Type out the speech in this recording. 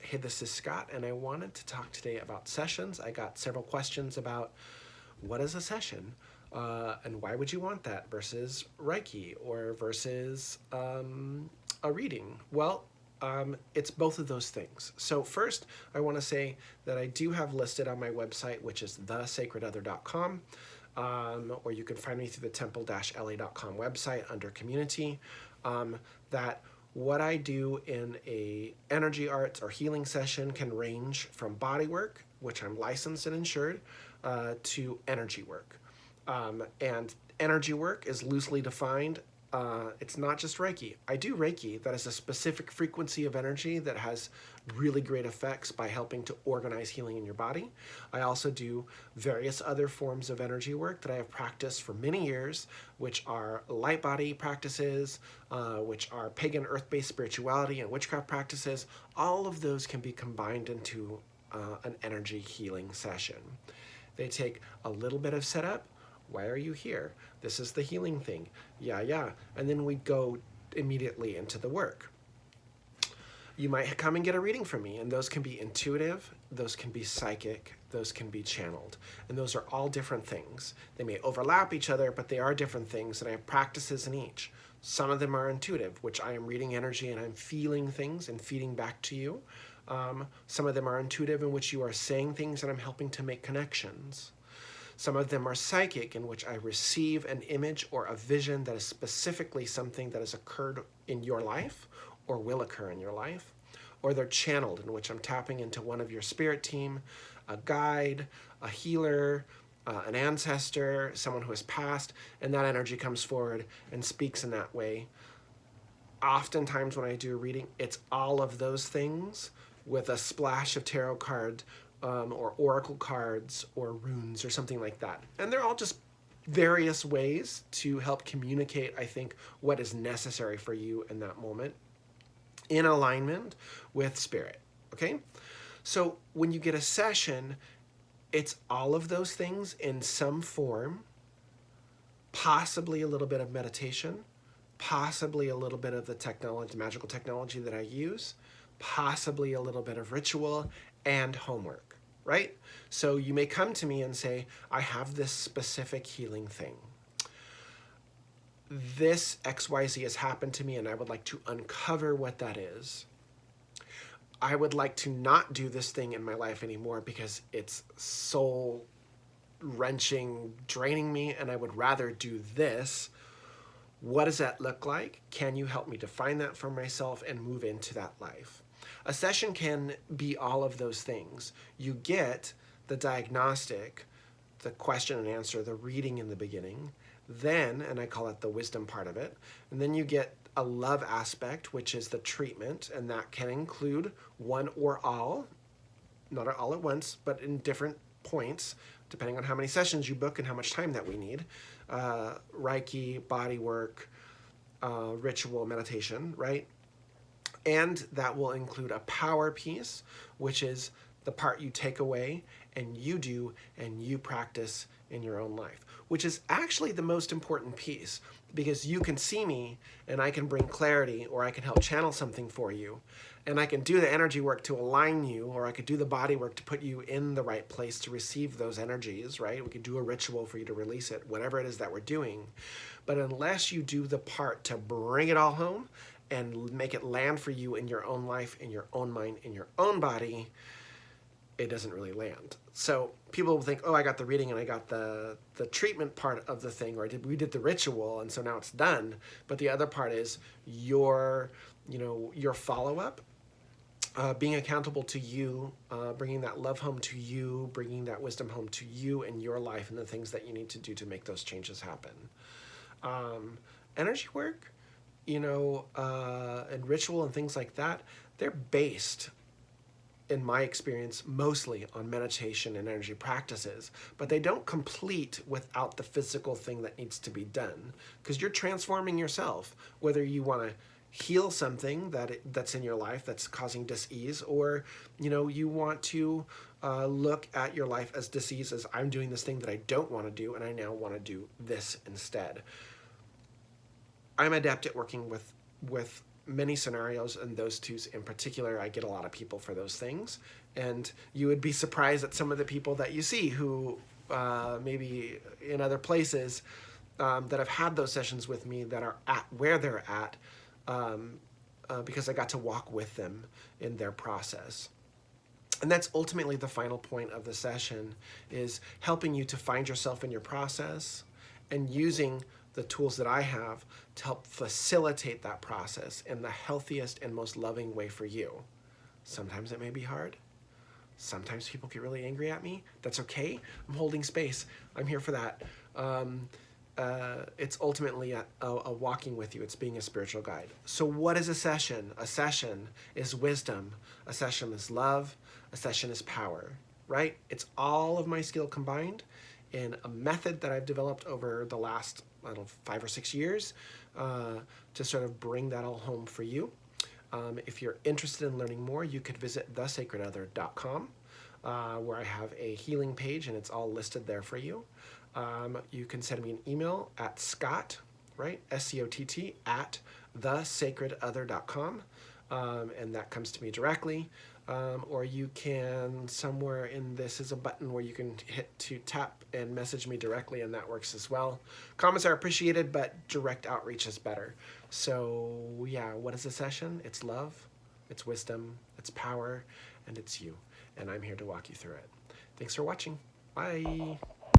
Hey, this is Scott, and I wanted to talk today about sessions. I got several questions about what is a session, and why would you want that versus Reiki or versus a reading? Well, it's both of those things. So first, I want to say that I do have listed on my website, which is thesacredother.com, or you can find me through the temple-la.com website under community, that what I do in a energy arts or healing session can range from body work, which I'm licensed and insured, to energy work. And energy work is loosely defined. It's not just Reiki. I do Reiki. That is a specific frequency of energy that has really great effects by helping to organize healing in your body. I also do various other forms of energy work that I have practiced for many years, which are light body practices, which are pagan earth-based spirituality and witchcraft practices. All of those can be combined into an energy healing session. They take a little bit of setup. Why are you here? This is the healing thing. Yeah. And then we go immediately into the work. You might come and get a reading from me, and those can be intuitive, those can be psychic, those can be channeled, and those are all different things. They may overlap each other, but they are different things, and I have practices in each. Some of them are intuitive, which I am reading energy and I'm feeling things and feeding back to you. Some of them are intuitive, in which you are saying things and I'm helping to make connections. Some of them are psychic, in which I receive an image or a vision that is specifically something that has occurred in your life or will occur in your life. Or they're channeled, in which I'm tapping into one of your spirit team, a guide, a healer, an ancestor, someone who has passed, and that energy comes forward and speaks in that way. Oftentimes when I do a reading, it's all of those things with a splash of tarot card or oracle cards or runes or something like that. And they're all just various ways to help communicate, I think, what is necessary for you in that moment in alignment with spirit, okay? So when you get a session, it's all of those things in some form, possibly a little bit of meditation, possibly a little bit of the technology, magical technology that I use, possibly a little bit of ritual and homework, right? So you may come to me and say, I have this specific healing thing. This XYZ has happened to me and I would like to uncover what that is. I would like to not do this thing in my life anymore because it's soul wrenching, draining me, and I would rather do this. What does that look like? Can you help me define that for myself and move into that life? A session can be all of those things. You get the diagnostic, the question and answer, the reading in the beginning, then, and I call it the wisdom part of it, and then you get a love aspect, which is the treatment, and that can include one or all, not all at once, but in different points, depending on how many sessions you book and how much time that we need. Reiki, body work, ritual, meditation, right? And that will include a power piece, which is the part you take away and you do and you practice in your own life, which is actually the most important piece, because you can see me and I can bring clarity, or I can help channel something for you, and I can do the energy work to align you, or I could do the body work to put you in the right place to receive those energies, right? We could do a ritual for you to release it, whatever it is that we're doing. But unless you do the part to bring it all home and make it land for you in your own life, in your own mind, in your own body, it doesn't really land. So people will think, oh, I got the reading and I got the treatment part of the thing, or we did the ritual and so now it's done. But the other part is your follow-up, being accountable to you, bringing that love home to you, bringing that wisdom home to you and your life, and the things that you need to do to make those changes happen. Energy work, and ritual and things like that, they're based, in my experience, mostly on meditation and energy practices, but they don't complete without the physical thing that needs to be done, because you're transforming yourself, whether you want to heal something that's in your life that's causing dis-ease, or you want to look at your life as dis-ease, as I'm doing this thing that I don't want to do and I now want to do this instead. I'm adept at working with many scenarios, and those two in particular, I get a lot of people for those things. And you would be surprised at some of the people that you see who maybe in other places that have had those sessions with me that are at where they're at because I got to walk with them in their process. And that's ultimately the final point of the session, is helping you to find yourself in your process and using the tools that I have to help facilitate that process in the healthiest and most loving way for you. Sometimes it may be hard. Sometimes people get really angry at me. That's okay. I'm holding space. I'm here for that. It's ultimately a walking with you. It's being a spiritual guide. So what is a session? A session is wisdom. A session is love. A session is power, right? It's all of my skill combined in a method that I've developed over the last, 5 or 6 years to sort of bring that all home for you. If you're interested in learning more, you could visit thesacredother.com where I have a healing page and it's all listed there for you. You can send me an email at Scott, right? SCOTT at thesacredother.com. And that comes to me directly. Or you can, somewhere in this is a button where you can hit to tap and message me directly, and that works as well. Comments are appreciated, but direct outreach is better. So yeah, what is a session? It's love, it's wisdom, it's power, and it's you. And I'm here to walk you through it. Thanks for watching. Bye.